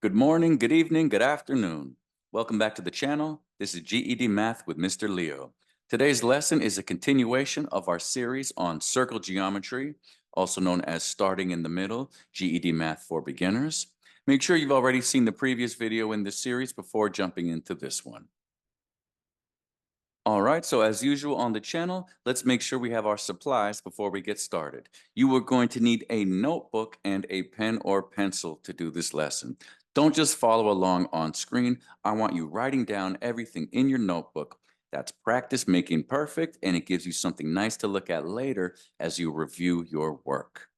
Good morning, good evening, good afternoon. Welcome back to the channel. This is GED Math with Mr. Leo. Today's lesson is a continuation of our series on circle geometry, also known as Starting in the Middle, GED Math for Beginners. Make sure you've already seen the previous video in this series before jumping into this one. All right, so as usual on the channel, let's make sure we have our supplies before we get started. You are going to need a notebook and a pen or pencil to do this lesson. Don't just follow along on screen. I want you writing down everything in your notebook. That's practice making perfect, and it gives you something nice to look at later as you review your work.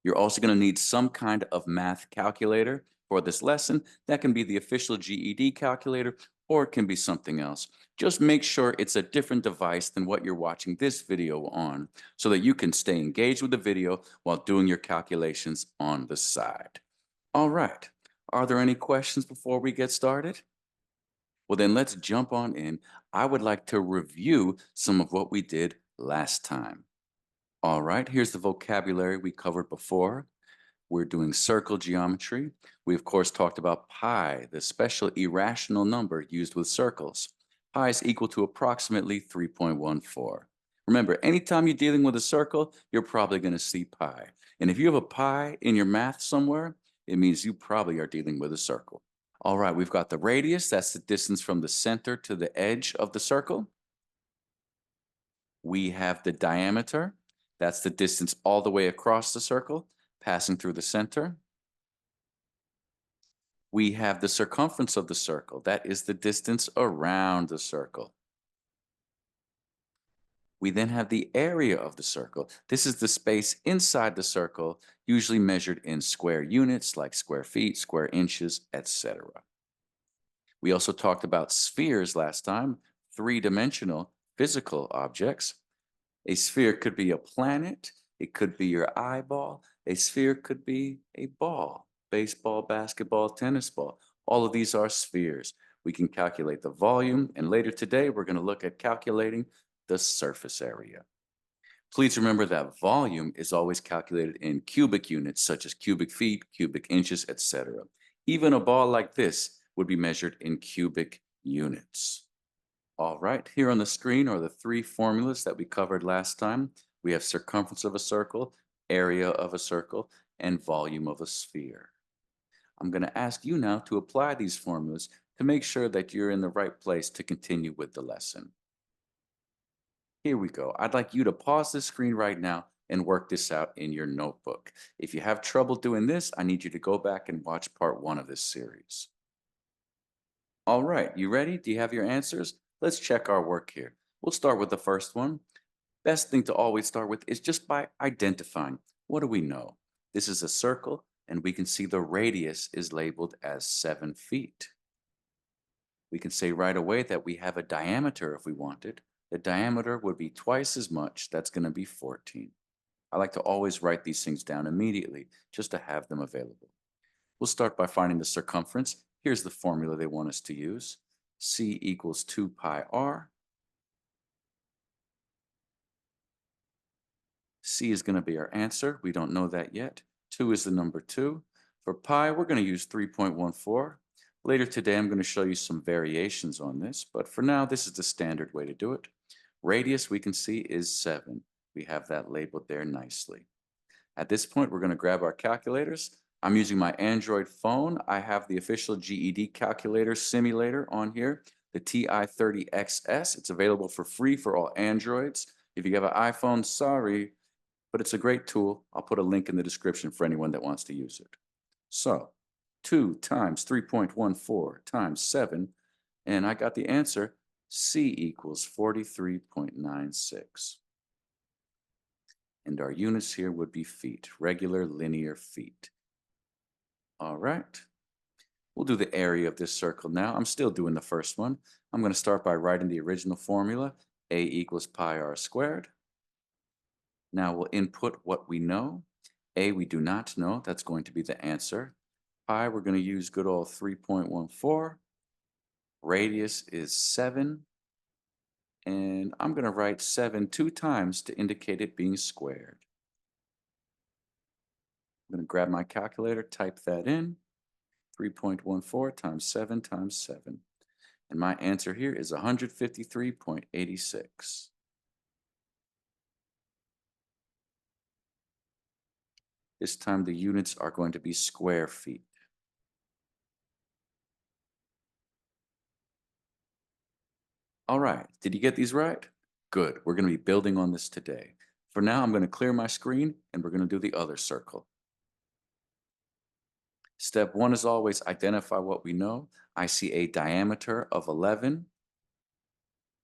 You're also going to need some kind of math calculator for this lesson. That can be the official GED calculator, or it can be something else. Just make sure it's a different device than what you're watching this video on, so that you can stay engaged with the video while doing your calculations on the side. All right, are there any questions before we get started? Well, then let's jump on in. I would like to review some of what we did last time. All right, here's the vocabulary we covered before. We're doing circle geometry. We, of course, talked about pi, the special irrational number used with circles. Pi is equal to approximately 3.14. Remember, anytime you're dealing with a circle, you're probably going to see pi. And if you have a pi in your math somewhere, it means you probably are dealing with a circle. All right, we've got the radius. That's the distance from the center to the edge of the circle. We have the diameter. That's the distance all the way across the circle, passing through the center. We have the circumference of the circle. That is the distance around the circle. We then have the area of the circle. This is the space inside the circle, usually measured in square units like square feet, square inches, etc. We also talked about spheres last time, three-dimensional physical objects. A sphere could be a planet, it could be your eyeball, a sphere could be a ball, baseball, basketball, tennis ball. All of these are spheres. We can calculate the volume, and later today we're going to look at calculating the surface area. Please remember that volume is always calculated in cubic units, such as cubic feet, cubic inches, etc. Even a ball like this would be measured in cubic units. All right, here on the screen are the three formulas that we covered last time. We have circumference of a circle, area of a circle, and volume of a sphere. I'm going to ask you now to apply these formulas to make sure that you're in the right place to continue with the lesson. Here we go. I'd like you to pause the screen right now and work this out in your notebook. If you have trouble doing this, I need you to go back and watch part 1 of this series. All right, you ready? Do you have your answers? Let's check our work here. We'll start with the first one. Best thing to always start with is just by identifying. What do we know? This is a circle, and we can see the radius is labeled as 7 feet. We can say right away that we have a diameter if we wanted. The diameter would be twice as much. That's going to be 14. I like to always write these things down immediately just to have them available. We'll start by finding the circumference. Here's the formula they want us to use. C equals 2 pi r. C is going to be our answer. We don't know that yet. 2 is the number 2. For pi, we're going to use 3.14. Later today, I'm going to show you some variations on this, but for now, this is the standard way to do it. Radius, we can see, is 7. We have that labeled there nicely. At this point, we're going to grab our calculators. I'm using my Android phone. I have the official GED calculator simulator on here, the TI-30XS. It's available for free for all Androids. If you have an iPhone, sorry, but it's a great tool. I'll put a link in the description for anyone that wants to use it. So 2 times 3.14 times 7, and I got the answer. C equals 43.96. And our units here would be feet, regular linear feet. All right. We'll do the area of this circle now. I'm still doing the first one. I'm going to start by writing the original formula, A equals pi r squared. Now we'll input what we know. A we do not know. That's going to be the answer. Pi, we're going to use good old 3.14. Radius is 7. And I'm going to write 7 2 times to indicate it being squared. I'm going to grab my calculator, type that in. 3.14 times 7 times 7. And my answer here is 153.86. This time the units are going to be square feet. All right, did you get these right? Good, we're going to be building on this today. For now, I'm going to clear my screen and we're going to do the other circle. Step one is always identify what we know. I see a diameter of 11.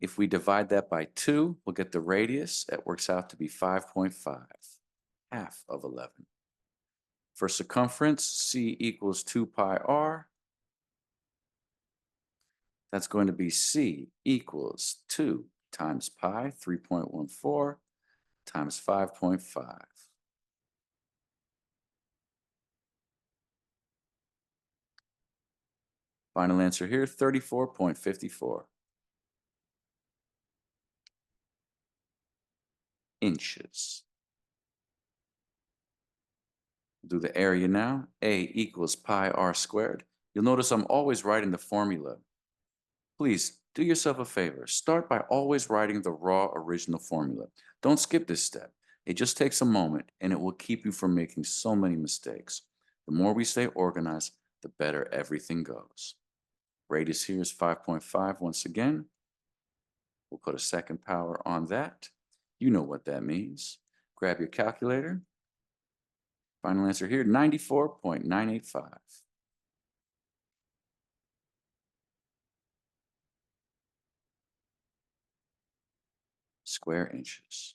If we divide that by 2, we'll get the radius. That works out to be 5.5, half of 11. For circumference, C equals 2 pi r. That's going to be C equals 2 times pi, 3.14, times 5.5. Final answer here, 34.54 inches. Do the area now. A equals pi r squared. You'll notice I'm always writing the formula. Please do yourself a favor. Start by always writing the raw original formula. Don't skip this step. It just takes a moment and it will keep you from making so many mistakes. The more we stay organized, the better everything goes. Radius here is 5.5 once again. We'll put a second power on that. You know what that means. Grab your calculator. Final answer here, 94.985. Square inches.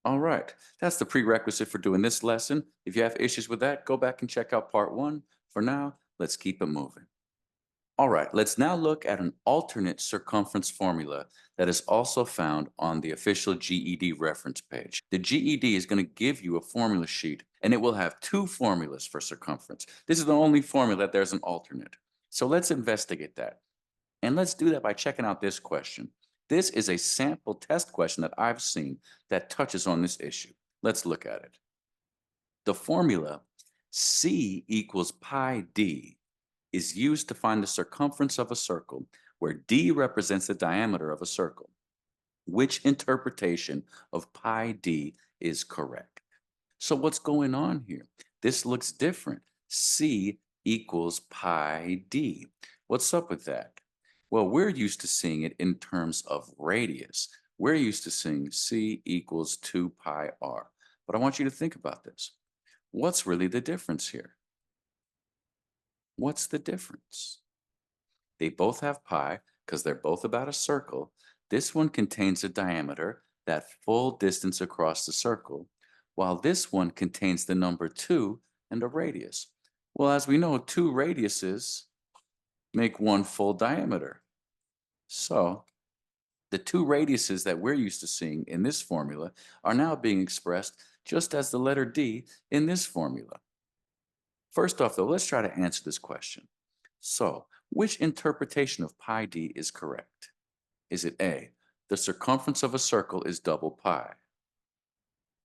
All right, that's the prerequisite for doing this lesson. If you have issues with that, go back and check out part 1. For now, let's keep it moving. All right, let's now look at an alternate circumference formula that is also found on the official GED reference page. The GED is going to give you a formula sheet, and it will have 2 formulas for circumference. This is the only formula that there's an alternate. So let's investigate that. And let's do that by checking out this question. This is a sample test question that I've seen that touches on this issue. Let's look at it. The formula C equals pi d is used to find the circumference of a circle where d represents the diameter of a circle. Which interpretation of pi d is correct? So what's going on here? This looks different. C equals pi d. What's up with that? Well, we're used to seeing it in terms of radius. We're used to seeing C equals 2 pi r. But I want you to think about this. What's really the difference here? What's the difference? They both have pi because they're both about a circle. This one contains a diameter, that full distance across the circle, while this one contains the number 2 and a radius. Well, as we know, 2 radiuses make 1 full diameter. So the 2 radiuses that we're used to seeing in this formula are now being expressed just as the letter D in this formula. First off, though, let's try to answer this question. So, which interpretation of pi d is correct? Is it A, the circumference of a circle is double pi?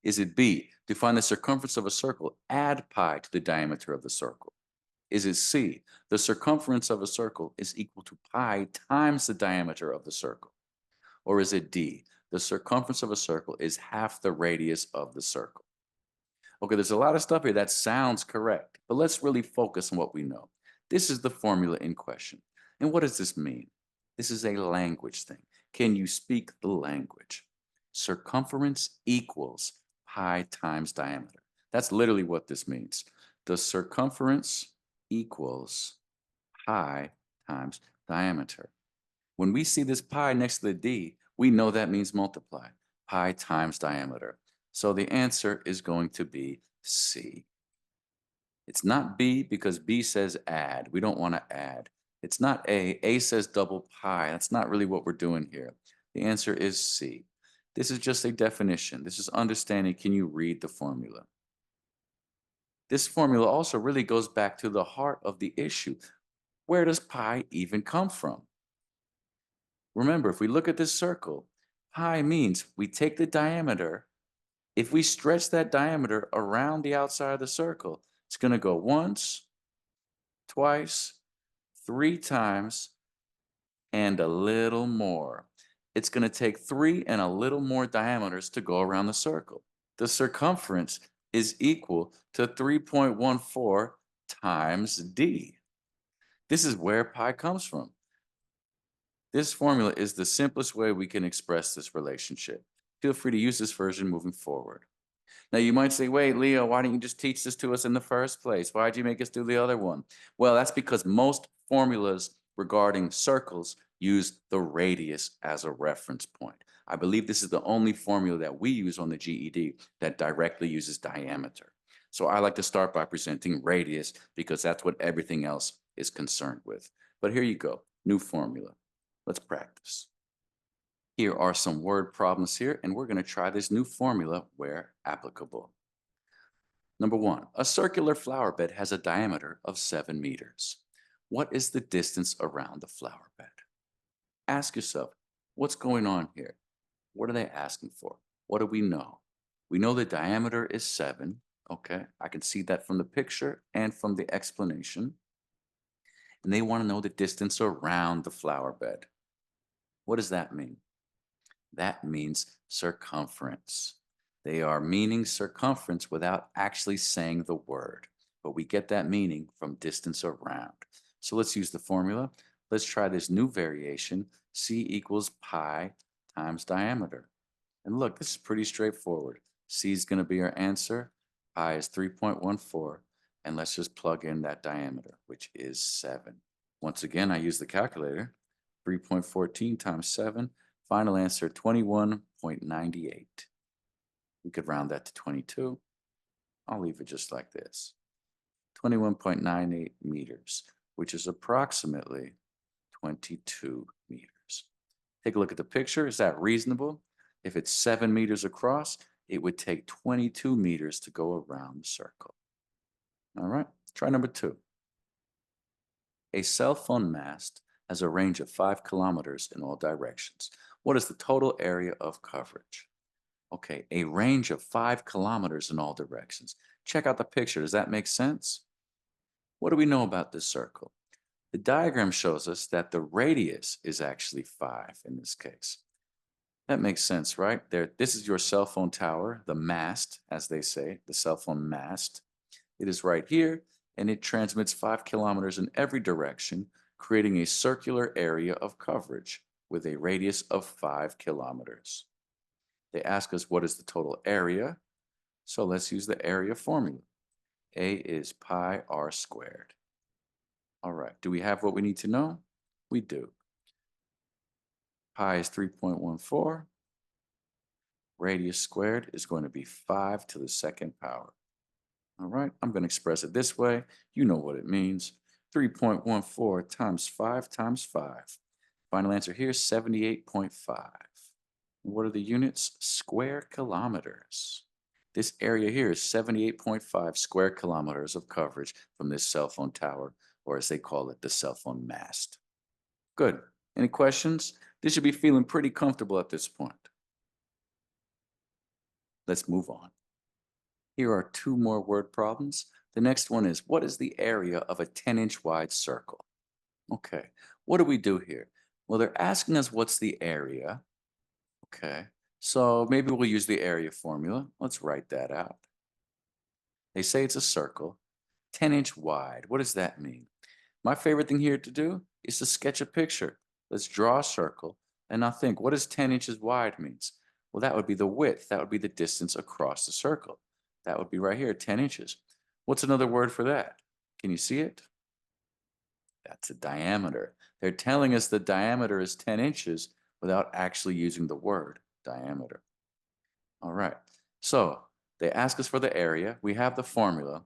Is it B, to find the circumference of a circle, add pi to the diameter of the circle? Is it C, the circumference of a circle is equal to pi times the diameter of the circle? Or is it D, the circumference of a circle is half the radius of the circle? Okay, there's a lot of stuff here that sounds correct, but let's really focus on what we know. This is the formula in question. And what does this mean? This is a language thing. Can you speak the language? Circumference equals pi times diameter. That's literally what this means. The circumference equals pi times diameter. When we see this pi next to the d, we know that means multiply. Pi times diameter. So the answer is going to be C. It's not B because B says add. We don't want to add. It's not A. A says double pi. That's not really what we're doing here. The answer is C. This is just a definition. This is understanding, can you read the formula? This formula also really goes back to the heart of the issue. Where does pi even come from? Remember, if we look at this circle, pi means we take the diameter. If we stretch that diameter around the outside of the circle, It's going to go once, twice, 3 times, and a little more. It's going to take 3 and a little more diameters to go around the circle. The circumference is equal to 3.14 times d. This is where pi comes from. This formula is the simplest way we can express this relationship. Feel free to use this version moving forward. Now you might say, wait, Leo, why didn't you just teach this to us in the first place? Why'd you make us do the other one? Well, that's because most formulas regarding circles use the radius as a reference point. I believe this is the only formula that we use on the GED that directly uses diameter. So I like to start by presenting radius because that's what everything else is concerned with. But here you go, new formula. Let's practice. Here are some word problems here, and we're going to try this new formula where applicable. Number 1, a circular flower bed has a diameter of 7 meters. What is the distance around the flower bed? Ask yourself, what's going on here? What are they asking for? What do we know? We know the diameter is 7. Okay, I can see that from the picture and from the explanation. And they want to know the distance around the flower bed. What does that mean? That means circumference. They are meaning circumference without actually saying the word, but we get that meaning from distance around. So let's use the formula. Let's try this new variation, c equals pi times diameter. And look, this is pretty straightforward. C is going to be our answer. Pi is 3.14, and let's just plug in that diameter, which is 7. Once again, I use the calculator. 3.14 times 7. Final answer, 21.98. We could round that to 22. I'll leave it just like this. 21.98 meters, which is approximately 22 meters. Take a look at the picture. Is that reasonable? If it's 7 meters across, it would take 22 meters to go around the circle. All right, try number 2. A cell phone mast has a range of 5 kilometers in all directions. What is the total area of coverage? Okay, a range of 5 kilometers in all directions. Check out the picture. Does that make sense? What do we know about this circle? The diagram shows us that the radius is actually 5 in this case. That makes sense, right? This is your cell phone tower, the mast, as they say, the cell phone mast. It is right here, and it transmits 5 kilometers in every direction, creating a circular area of coverage with a radius of 5 kilometers. They ask us what is the total area, so let's use the area formula. A is pi r squared. All right, do we have what we need to know? We do. Pi is 3.14. Radius squared is going to be 5 to the second power. All right, I'm going to express it this way. You know what it means. 3.14 times 5 times 5. Final answer here is 78.5. What are the units? Square kilometers. This area here is 78.5 square kilometers of coverage from this cell phone tower, or as they call it, the cell phone mast. Good. Any questions? This should be feeling pretty comfortable at this point. Let's move on. Here are 2 more word problems. The next one is, what is the area of a 10-inch wide circle? Okay, what do we do here? Well, they're asking us what's the area. Okay, so maybe we'll use the area formula. Let's write that out. They say it's a circle, 10-inch wide. What does that mean? My favorite thing here to do is to sketch a picture. Let's draw a circle, and now think, what does 10 inches wide means? Well, that would be the width. That would be the distance across the circle. That would be right here, 10 inches. What's another word for that? Can you see it? That's a diameter. They're telling us the diameter is 10 inches without actually using the word diameter. All right, so they ask us for the area. We have the formula,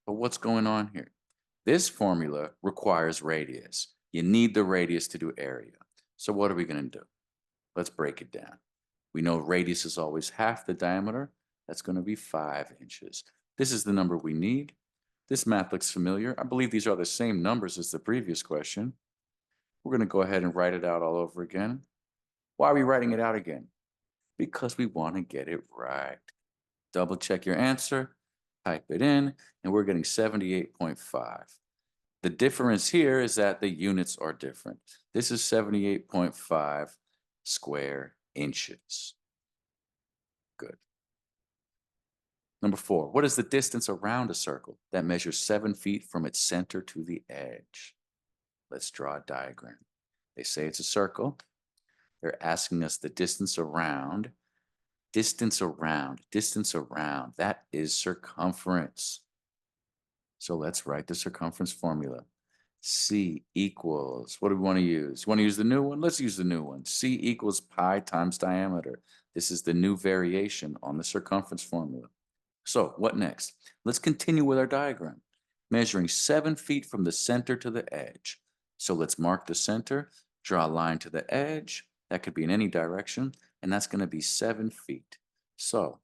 but what's going on here? This formula requires radius. You need the radius to do area. So what are we going to do? Let's break it down. We know radius is always half the diameter. That's going to be 5 inches. This is the number we need. This math looks familiar. I believe these are the same numbers as the previous question. We're going to go ahead and write it out all over again. Why are we writing it out again? Because we want to get it right. Double check your answer. Type it in, and we're getting 78.5. The difference here is that the units are different. This is 78.5 square inches. Good. Number 4, what is the distance around a circle that measures 7 feet from its center to the edge? Let's draw a diagram. They say it's a circle. They're asking us the distance around. Distance around, distance around. That is circumference. So let's write the circumference formula. C equals, what do we want to use? You want to use the new one? Let's use the new one. C equals pi times diameter. This is the new variation on the circumference formula. So what next? Let's continue with our diagram. Measuring 7 feet from the center to the edge. So let's mark the center, draw a line to the edge. That could be in any direction, and that's going to be 7 feet. So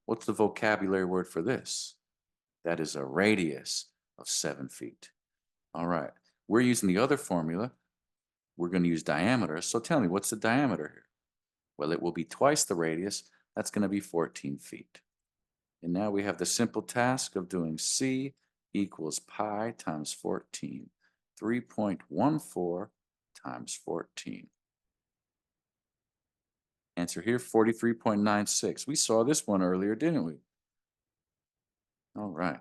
what's the vocabulary word for this? That is a radius of 7 feet. All right, we're using the other formula. We're going to use diameter. So tell me, what's the diameter here? Well, it will be twice the radius. That's going to be 14 feet. And now we have the simple task of doing C equals pi times 14. 3.14 times 14. Answer here, 43.96. We saw this one earlier, didn't we? All right.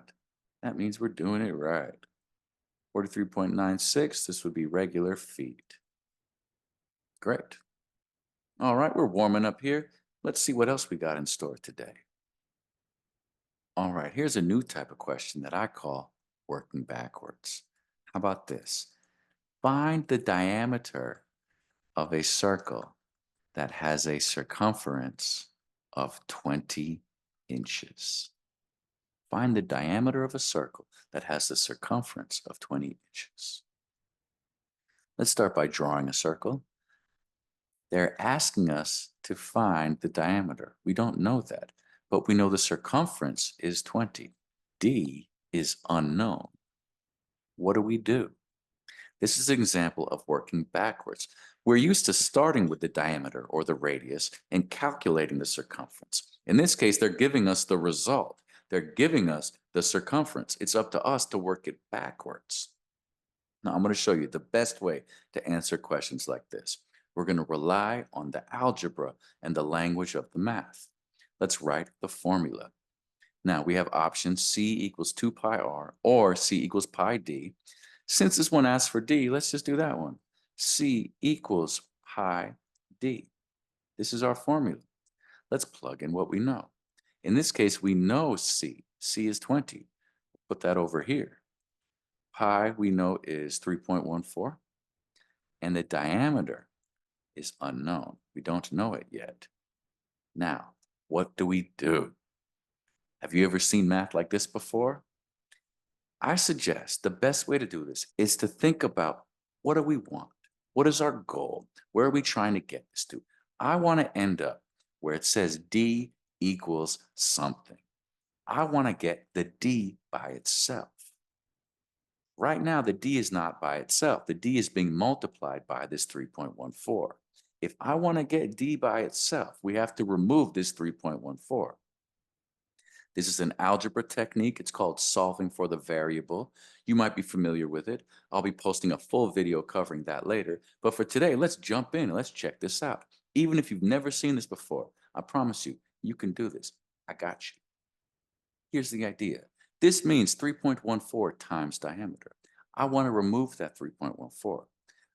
That means we're doing it right. 43.96, this would be regular feet. Great. All right, we're warming up here. Let's see what else we got in store today. All right, here's a new type of question that I call working backwards. How about this? Find the diameter of a circle that has a circumference of 20 inches. Find the diameter of a circle that has the circumference of 20 inches. Let's start by drawing a circle. They're asking us to find the diameter. We don't know that, but we know the circumference is 20. D is unknown. What do we do? This is an example of working backwards. We're used to starting with the diameter or the radius and calculating the circumference. In this case, they're giving us the result. They're giving us the circumference. It's up to us to work it backwards. Now, I'm going to show you the best way to answer questions like this. We're going to rely on the algebra and the language of the math. Let's write the formula. Now, we have options C equals 2 pi r or C equals pi d. Since this one asks for d, let's just do that one. C equals pi d. This is our formula. Let's plug in what we know. In this case, we know C. C is 20. Put that over here. Pi, we know, is 3.14. And the diameter is unknown. We don't know it yet. Now, what do we do? Have you ever seen math like this before? I suggest the best way to do this is to think about, what do we want? What is our goal? Where are we trying to get this to? I want to end up where it says D equals something. I want to get the D by itself. Right now, the D is not by itself. The D is being multiplied by this 3.14. If I want to get D by itself, we have to remove this 3.14. This is an algebra technique. It's called solving for the variable. You might be familiar with it. I'll be posting a full video covering that later. But for today, let's jump in and let's check this out. Even if you've never seen this before, I promise you, you can do this. I got you. Here's the idea. This means 3.14 times diameter. I want to remove that 3.14.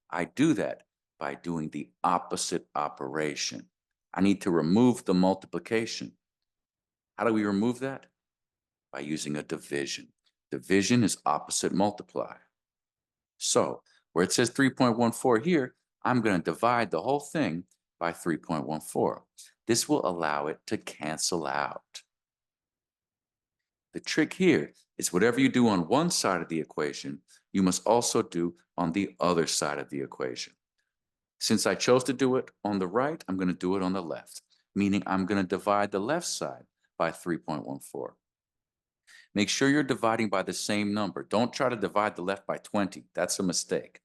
I do that by doing the opposite operation. I need to remove the multiplication. How do we remove that? By using a division. Division is opposite multiply. So where it says 3.14 here, I'm going to divide the whole thing by 3.14. This will allow it to cancel out. The trick here is whatever you do on one side of the equation, you must also do on the other side of the equation. Since I chose to do it on the right, I'm going to do it on the left, meaning I'm going to divide the left side by 3.14. Make sure you're dividing by the same number. Don't try to divide the left by 20. That's a mistake.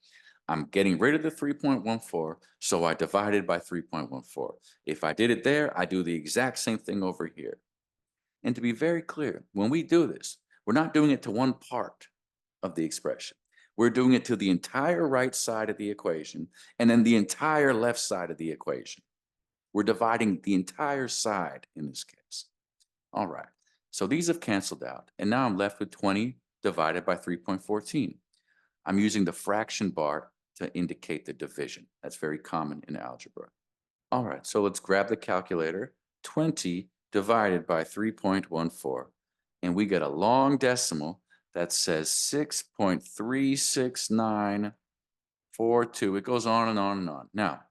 I'm getting rid of the 3.14, so I divided by 3.14. If I did it there, I do the exact same thing over here. And to be very clear, when we do this, we're not doing it to one part of the expression. We're doing it to the entire right side of the equation and then the entire left side of the equation. We're dividing the entire side in this case. All right, so these have canceled out, and now I'm left with 20 divided by 3.14. I'm using the fraction bar to indicate the division. That's very common in algebra. All right, so let's grab the calculator. 20 divided by 3.14, and we get a long decimal that says 6.36942. It goes on and on and on. Now,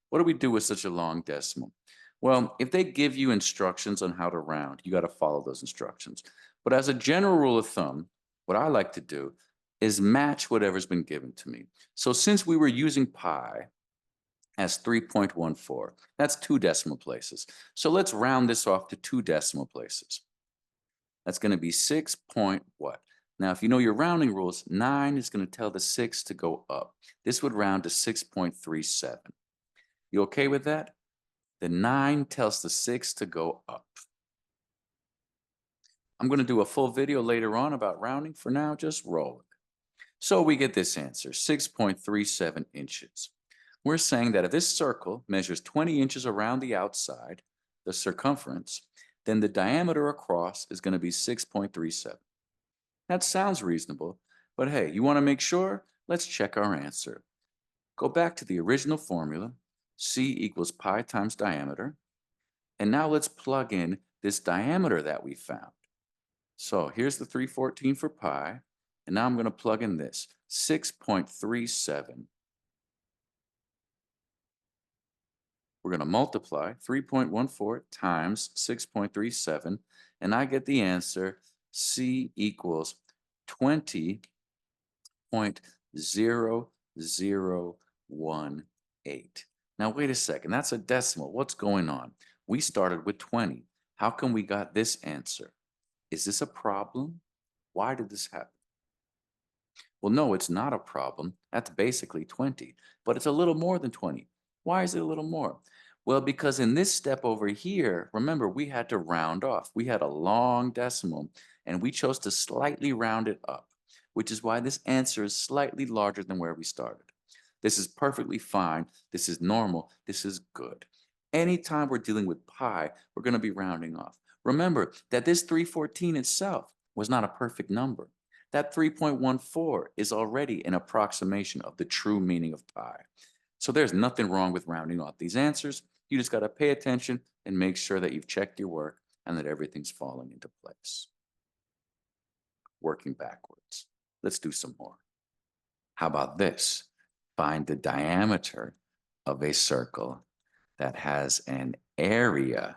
what do we do with such a long decimal? Well, if they give you instructions on how to round, you got to follow those instructions. But as a general rule of thumb, what I like to do is match whatever's been given to me. So since we were using pi as 3.14, that's 2 decimal places. So let's round this off to 2 decimal places. That's going to be 6 point what? Now, if you know your rounding rules, 9 is going to tell the 6 to go up. This would round to 6.37. You okay with that? The 9 tells the 6 to go up. I'm going to do a full video later on about rounding. For now, just roll with it. So we get this answer, 6.37 inches. We're saying that if this circle measures 20 inches around the outside, the circumference, then the diameter across is going to be 6.37. That sounds reasonable, but hey, you want to make sure? Let's check our answer. Go back to the original formula, C equals pi times diameter, and now let's plug in this diameter that we found. So here's the 314 for pi, and now I'm going to plug in this, 6.37. We're going to multiply 3.14 times 6.37, and I get the answer, C equals 20.0018. Now, wait a second, that's a decimal. What's going on? We started with 20. How come we got this answer? Is this a problem? Why did this happen? Well, no, it's not a problem. That's basically 20, but it's a little more than 20. Why is it a little more? Well, because in this step over here, remember, we had to round off. We had a long decimal, and we chose to slightly round it up, which is why this answer is slightly larger than where we started. This is perfectly fine. This is normal. This is good. Anytime we're dealing with pi, we're going to be rounding off. Remember that this 314 itself was not a perfect number. That 3.14 is already an approximation of the true meaning of pi. So there's nothing wrong with rounding off these answers. You just got to pay attention and make sure that you've checked your work and that everything's falling into place. Working backwards. Let's do some more. How about this? Find the diameter of a circle that has an area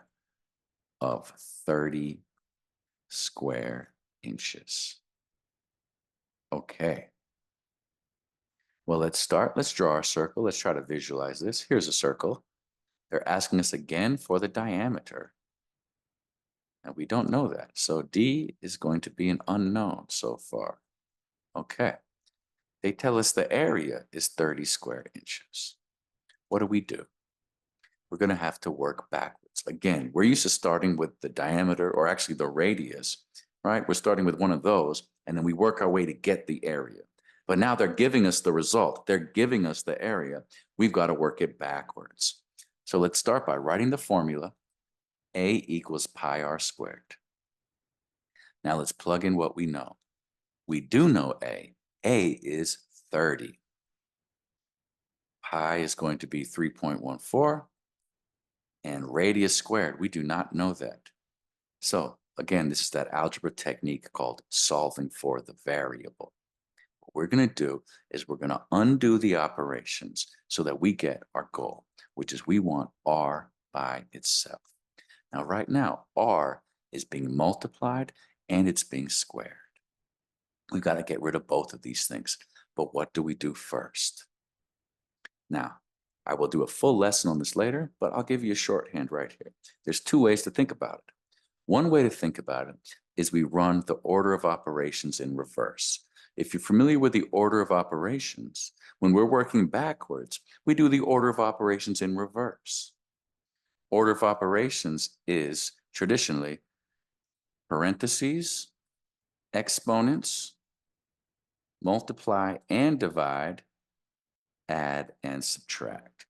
of 30 square inches. Okay. Well, let's start. Let's draw our circle. Let's try to visualize this. Here's a circle. They're asking us again for the diameter. And we don't know that. So D is going to be an unknown so far. Okay. They tell us the area is 30 square inches. What do? We're going to have to work backwards. Again, we're used to starting with the diameter, or actually the radius, right? We're starting with one of those, and then we work our way to get the area. But now they're giving us the result. They're giving us the area. We've got to work it backwards. So let's start by writing the formula. A equals pi r squared. Now let's plug in what we know. We do know A. A is 30. Pi is going to be 3.14. And radius squared, we do not know that. So again, this is that algebra technique called solving for the variable. What we're going to do is we're going to undo the operations so that we get our goal, which is we want r by itself. Now, right now, r is being multiplied and it's being squared. We've got to get rid of both of these things. But what do we do first? Now, I will do a full lesson on this later, but I'll give you a shorthand right here. There's 2 ways to think about it. One way to think about it is we run the order of operations in reverse. If you're familiar with the order of operations, when we're working backwards, we do the order of operations in reverse. Order of operations is traditionally parentheses, exponents, multiply and divide, add and subtract.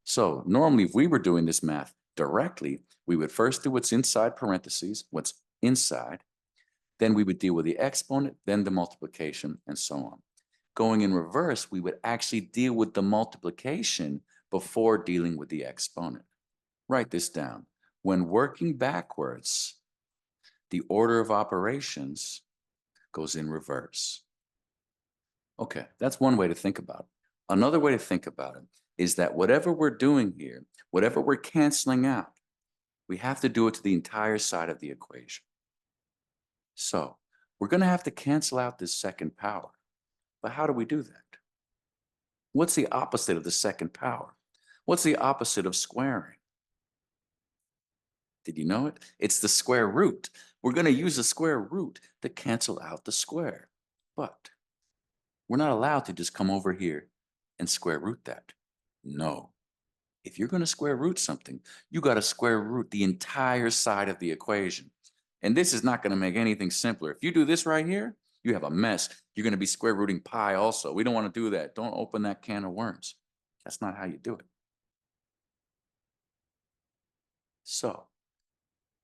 So normally if we were doing this math directly, we would first do what's inside parentheses, what's inside, then we would deal with the exponent, then the multiplication, and so on. Going in reverse, we would actually deal with the multiplication before dealing with the exponent. Write this down. When working backwards, the order of operations goes in reverse. Okay, that's one way to think about it. Another way to think about it is that whatever we're doing here, whatever we're canceling out, we have to do it to the entire side of the equation. So we're going to have to cancel out this second power. But how do we do that? What's the opposite of the second power? What's the opposite of squaring? Did you know it? It's the square root. We're going to use the square root to cancel out the square. But we're not allowed to just come over here and square root that. No. If you're going to square root something, you got to square root the entire side of the equation. And this is not going to make anything simpler. If you do this right here, you have a mess. You're going to be square rooting pi also. We don't want to do that. Don't open that can of worms. That's not how you do it. So,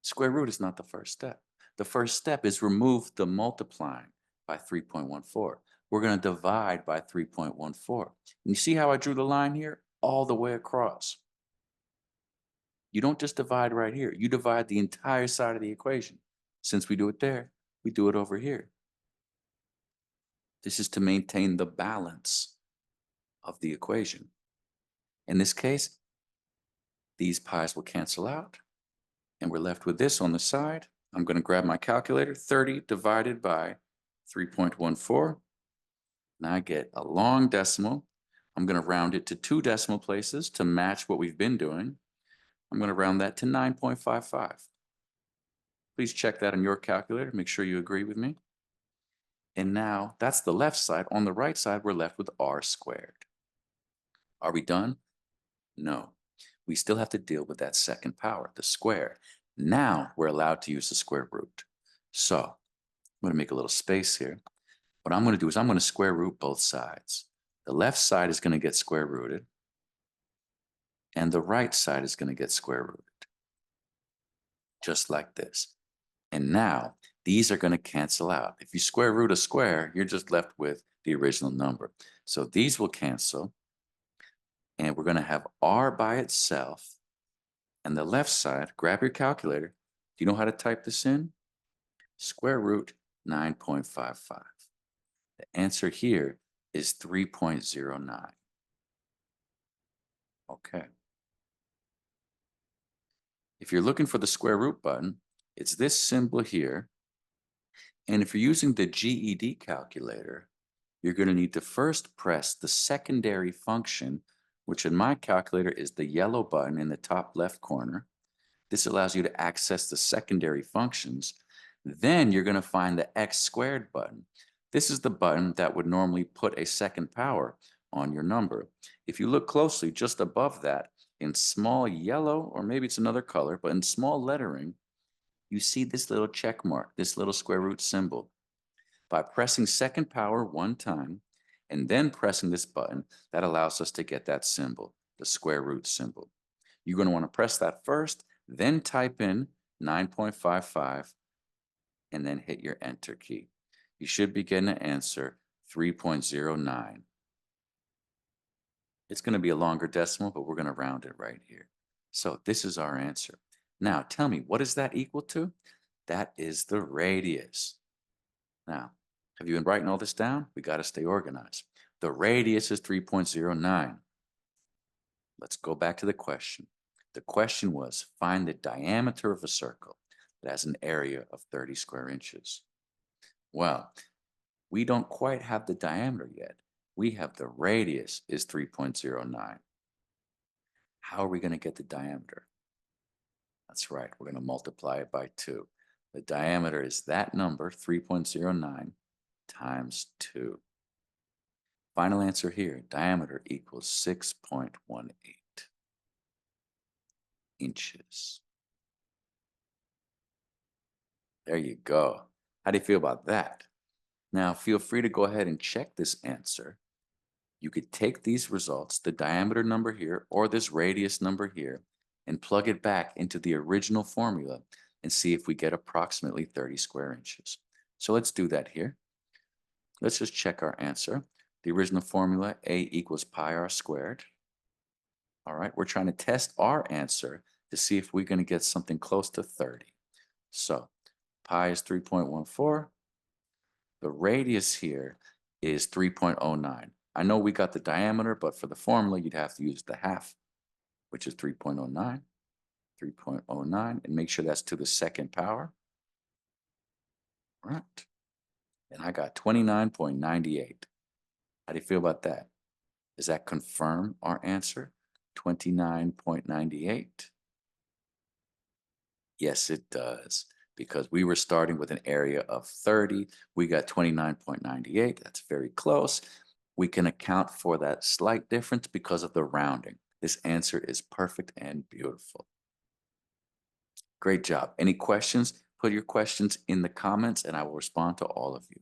square root is not the first step. The first step is remove the multiplying by 3.14. We're going to divide by 3.14. And you see how I drew the line here? All the way across. You don't just divide right here. You divide the entire side of the equation. Since we do it there, we do it over here. This is to maintain the balance of the equation. In this case, these pi's will cancel out, and we're left with this on the side. I'm going to grab my calculator, 30 divided by 3.14. Now I get a long decimal. I'm going to round it to 2 decimal places to match what we've been doing. I'm going to round that to 9.55. Please check that on your calculator. Make sure you agree with me. And now that's the left side. On the right side, we're left with r squared. Are we done? No. We still have to deal with that second power, the square. Now we're allowed to use the square root. So I'm going to make a little space here. What I'm going to do is I'm going to square root both sides. The left side is going to get square rooted, and the right side is going to get square rooted, just like this. And now these are going to cancel out. If you square root a square, you're just left with the original number. So these will cancel, and we're going to have r by itself. And the left side, grab your calculator. Do you know how to type this in? Square root 9.55. The answer here is 3.09. Okay. If you're looking for the square root button, it's this symbol here. And if you're using the GED calculator, you're going to need to first press the secondary function, which in my calculator is the yellow button in the top left corner. This allows you to access the secondary functions. Then you're going to find the x squared button. This is the button that would normally put a second power on your number. If you look closely, just above that, in small yellow, or maybe it's another color, but in small lettering, you see this little check mark, this little square root symbol. By pressing second power one time, and then pressing this button, that allows us to get that symbol, the square root symbol. You're going to want to press that first, then type in 9.55, and then hit your enter key. You should be getting an answer 3.09. It's going to be a longer decimal, but we're going to round it right here. So this is our answer. Now tell me, what is that equal to? That is the radius. Now, have you been writing all this down? We got to stay organized. The radius is 3.09. Let's go back to the question. The question was, find the diameter of a circle that has an area of 30 square inches. Well, we don't quite have the diameter yet. We have the radius is 3.09. How are we going to get the diameter? That's right, we're going to multiply it by 2. The diameter is that number, 3.09, times 2. Final answer here, diameter equals 6.18 inches. There you go. How do you feel about that? Now, feel free to go ahead and check this answer. You could take these results, the diameter number here or this radius number here, and plug it back into the original formula and see if we get approximately 30 square inches. So let's do that here. Let's just check our answer. The original formula, A equals pi r squared. All right, we're trying to test our answer to see if we're going to get something close to 30. So pi is 3.14. The radius here is 3.09. I know we got the diameter, but for the formula, you'd have to use the half, which is 3.09, 3.09, and make sure that's to the second power. All right. And I got 29.98. How do you feel about that? Does that confirm our answer? 29.98? Yes, it does. Because we were starting with an area of 30. We got 29.98. That's very close. We can account for that slight difference because of the rounding. This answer is perfect and beautiful. Great job. Any questions? Put your questions in the comments and I will respond to all of you.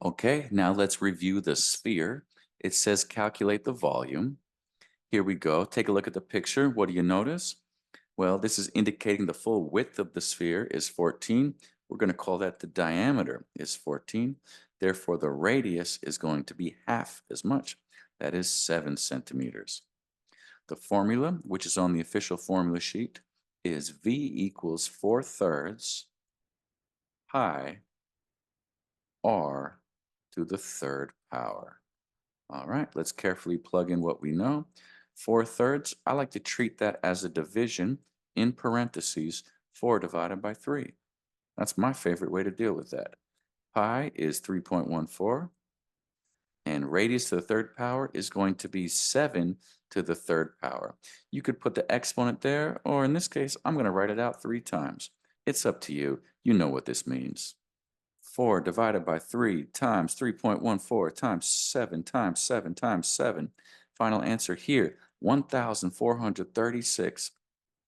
Okay, now let's review the sphere. It says calculate the volume. Here we go. Take a look at the picture. What do you notice? Well, this is indicating the full width of the sphere is 14. We're going to call that the diameter is 14. Therefore, the radius is going to be half as much. That is 7 centimeters. The formula, which is on the official formula sheet, is V equals 4/3 pi r to the third power. All right, let's carefully plug in what we know. 4/3, I like to treat that as a division in parentheses, 4 divided by 3. That's my favorite way to deal with that. Pi is 3.14, and radius to the third power is going to be 7 to the third power. You could put the exponent there, or in this case, I'm going to write it out 3 times. It's up to you. You know what this means. 4 divided by 3 times 3.14 times 7 times 7 times 7. Final answer here, 1,436.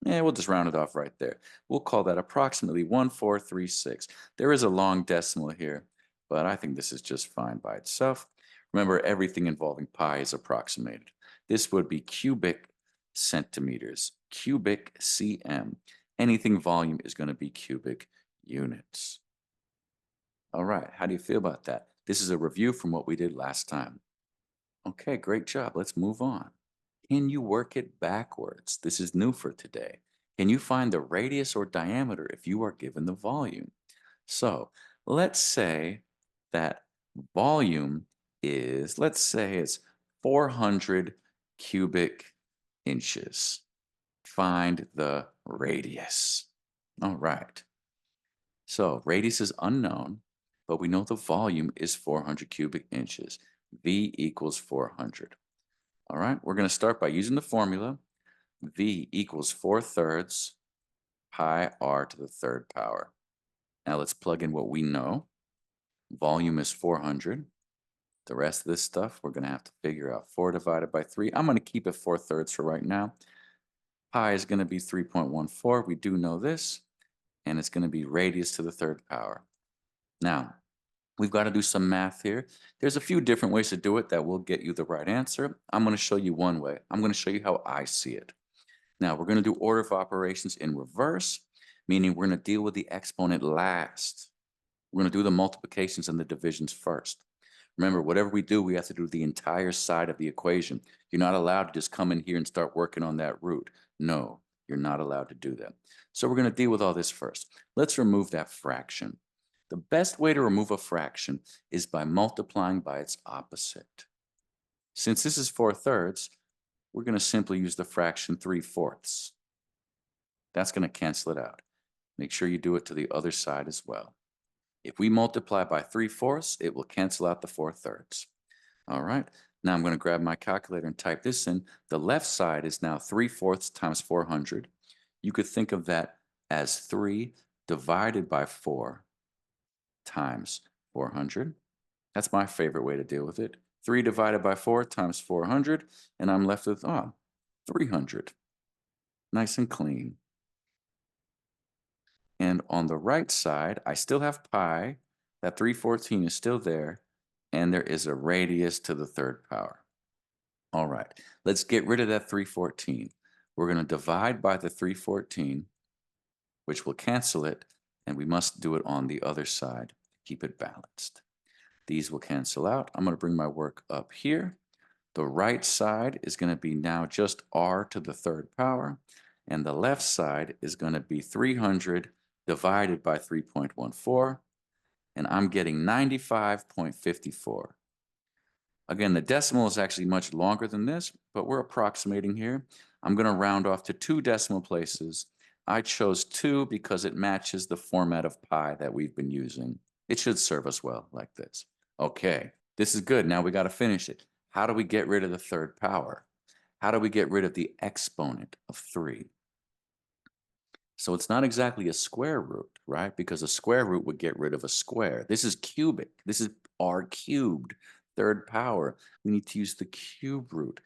We'll just round it off right there. We'll call that approximately 1436. There is a long decimal here, but I think this is just fine by itself. Remember, everything involving pi is approximated. This would be cubic centimeters, cubic cm. Anything volume is going to be cubic units. All right, how do you feel about that? This is a review from what we did last time. Okay, great job. Let's move on. Can you work it backwards? This is new for today. Can you find the radius or diameter if you are given the volume? So let's say that volume is, let's say it's 400 cubic inches. Find the radius. All right. So radius is unknown, but we know the volume is 400 cubic inches. V equals 400. All right, we're going to start by using the formula. V equals 4/3 pi r to the third power. Now let's plug in what we know. Volume is 400. The rest of this stuff, we're going to have to figure out. 4 divided by 3. I'm going to keep it 4/3 for right now. Pi is going to be 3.14. We do know this. And it's going to be radius to the third power. Now, we've got to do some math here. There's a few different ways to do it that will get you the right answer. I'm going to show you one way. I'm going to show you how I see it. Now, we're going to do order of operations in reverse, meaning we're going to deal with the exponent last. We're going to do the multiplications and the divisions first. Remember, whatever we do, we have to do the entire side of the equation. You're not allowed to just come in here and start working on that root. No, you're not allowed to do that. So we're going to deal with all this first. Let's remove that fraction. The best way to remove a fraction is by multiplying by its opposite. Since this is 4/3, we're going to simply use the fraction 3/4. That's going to cancel it out. Make sure you do it to the other side as well. If we multiply by 3/4, it will cancel out the 4/3. All right, now I'm going to grab my calculator and type this in. The left side is now 3/4 times 400. You could think of that as 3 divided by 4 times 400. That's my favorite way to deal with it. 3 divided by 4 times 400, and I'm left with 300. Nice and clean. And on the right side, I still have pi. That 314 is still there. And there is a radius to the third power. All right, let's get rid of that 314. We're going to divide by the 314, which will cancel it. And we must do it on the other side to keep it balanced. These will cancel out. I'm going to bring my work up here. The right side is going to be now just r to the third power, and the left side is going to be 300 divided by 3.14, and I'm getting 95.54. Again, the decimal is actually much longer than this, but we're approximating here. I'm going to round off to 2 decimal places. I chose 2 because it matches the format of pi that we've been using. It should serve us well like this. Okay, this is good. Now we got to finish it. How do we get rid of the third power? How do we get rid of the exponent of 3? So it's not exactly a square root, right? Because a square root would get rid of a square. This is cubic. This is r cubed, third power. We need to use the cube root.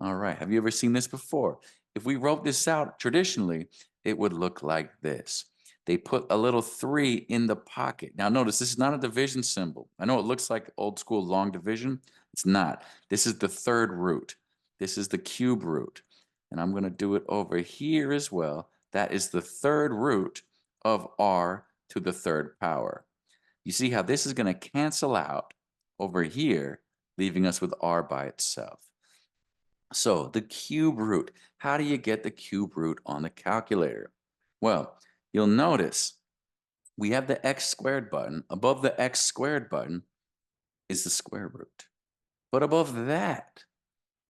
All right, have you ever seen this before? If we wrote this out traditionally, it would look like this. They put a little 3 in the pocket. Now notice, this is not a division symbol. I know it looks like old school long division. It's not. This is the third root. This is the cube root. And I'm going to do it over here as well. That is the third root of r to the third power. You see how this is going to cancel out over here, leaving us with r by itself. So the cube root, how do you get the cube root on the calculator? Well, you'll notice we have the x squared button. Above the x squared button is the square root. But above that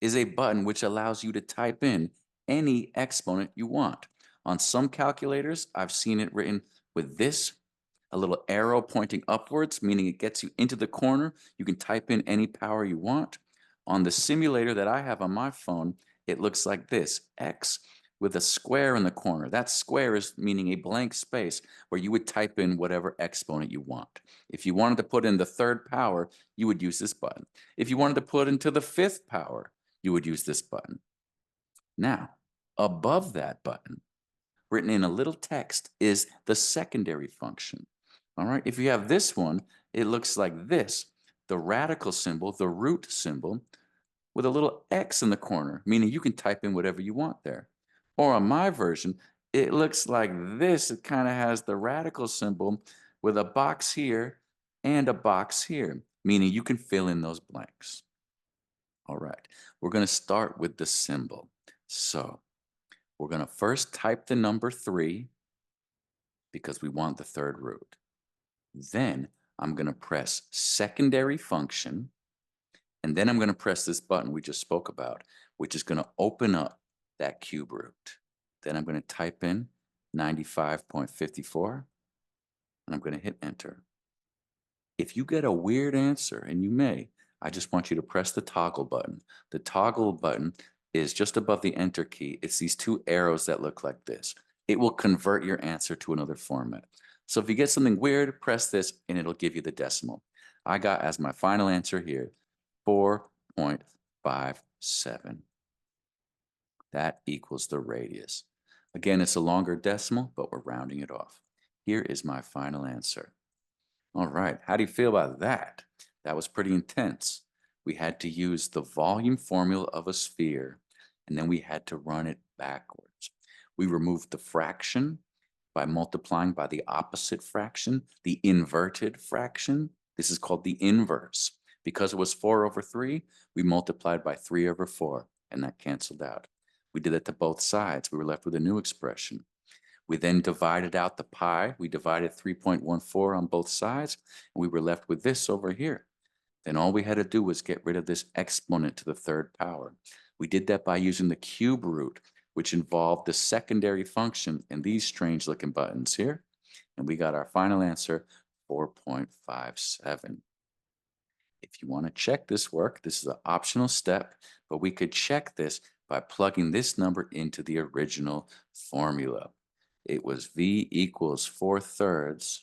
is a button which allows you to type in any exponent you want. On some calculators, I've seen it written with this, a little arrow pointing upwards, meaning it gets you into the corner. You can type in any power you want. On the simulator that I have on my phone, it looks like this, X with a square in the corner. That square is meaning a blank space where you would type in whatever exponent you want. If you wanted to put in the third power, you would use this button. If you wanted to put into the fifth power, you would use this button. Now, above that button, written in a little text, is the secondary function. All right, if you have this one, it looks like this, the radical symbol, the root symbol, with a little X in the corner, meaning you can type in whatever you want there. Or on my version, it looks like this. It kind of has the radical symbol with a box here and a box here, meaning you can fill in those blanks. All right, we're going to start with the symbol. So we're going to first type the number 3 because we want the third root. Then I'm going to press secondary function, and then I'm going to press this button we just spoke about, which is going to open up that cube root. Then I'm going to type in 95.54, and I'm going to hit enter. If you get a weird answer, and you may, I just want you to press the toggle button. The toggle button is just above the enter key. It's these 2 arrows that look like this. It will convert your answer to another format. So if you get something weird, press this and it'll give you the decimal. I got as my final answer here 4.57. That equals the radius. Again, it's a longer decimal, but we're rounding it off. Here is my final answer. All right, how do you feel about that? That was pretty intense. We had to use the volume formula of a sphere, and then we had to run it backwards. We removed the fraction by multiplying by the opposite fraction, the inverted fraction. This is called the inverse. Because it was 4 over 3, we multiplied by 3 over 4, and that canceled out. We did that to both sides. We were left with a new expression. We then divided out the pi. We divided 3.14 on both sides, and we were left with this over here. Then all we had to do was get rid of this exponent to the third power. We did that by using the cube root, which involved the secondary function and these strange looking buttons here. And we got our final answer, 4.57. If you want to check this work, this is an optional step, but we could check this by plugging this number into the original formula. It was V equals 4/3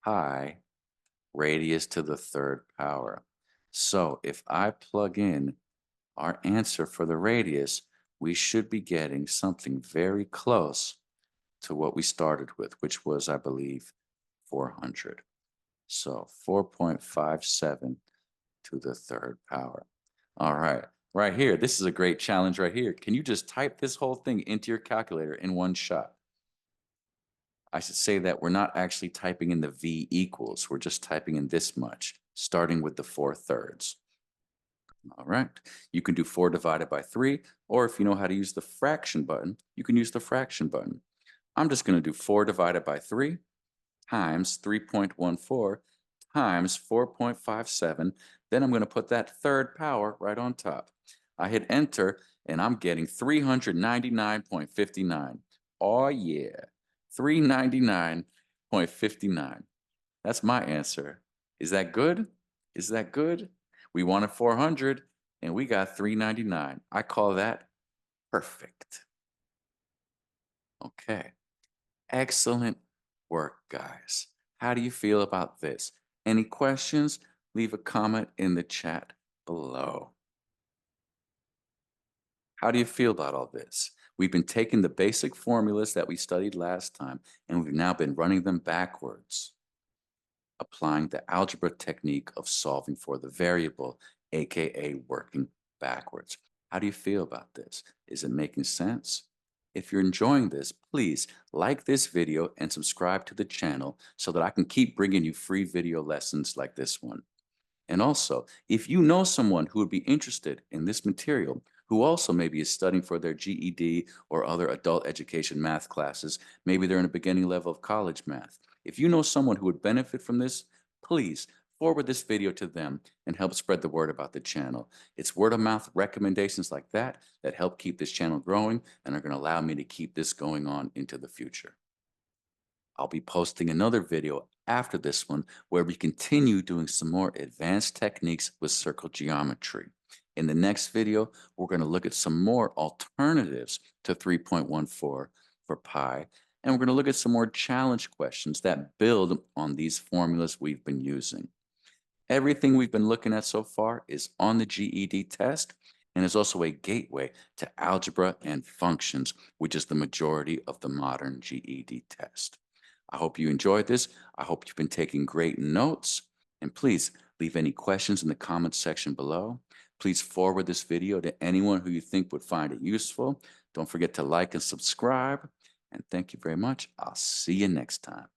pi radius to the third power. So if I plug in our answer for the radius, we should be getting something very close to what we started with, which was, I believe, 400. So 4.57 to the third power. All right, right here. This is a great challenge right here. Can you just type this whole thing into your calculator in one shot? I should say that we're not actually typing in the V equals. We're just typing in this much, starting with the 4/3. All right. You can do 4 divided by 3, or if you know how to use the fraction button, you can use the fraction button. I'm just going to do 4 divided by 3 times 3.14 times 4.57. Then I'm going to put that third power right on top. I hit enter and I'm getting 399.59. Oh yeah, 399.59. That's my answer. Is that good? Is that good? We wanted 400 and we got 399. I call that perfect. Okay. Excellent work, guys. How do you feel about this? Any questions? Leave a comment in the chat below. How do you feel about all this? We've been taking the basic formulas that we studied last time, and we've now been running them backwards, applying the algebra technique of solving for the variable, aka working backwards. How do you feel about this? Is it making sense? If you're enjoying this, please like this video and subscribe to the channel so that I can keep bringing you free video lessons like this one. And also, if you know someone who would be interested in this material, who also maybe is studying for their GED or other adult education math classes, maybe they're in a beginning level of college math. If you know someone who would benefit from this, please forward this video to them and help spread the word about the channel. It's word of mouth recommendations like that that help keep this channel growing and are going to allow me to keep this going on into the future. I'll be posting another video after this one where we continue doing some more advanced techniques with circle geometry. In the next video, we're going to look at some more alternatives to 3.14 for pi, and we're going to look at some more challenge questions that build on these formulas we've been using. Everything we've been looking at so far is on the GED test and is also a gateway to algebra and functions, which is the majority of the modern GED test. I hope you enjoyed this. I hope you've been taking great notes. And please leave any questions in the comments section below. Please forward this video to anyone who you think would find it useful. Don't forget to like and subscribe. And thank you very much. I'll see you next time.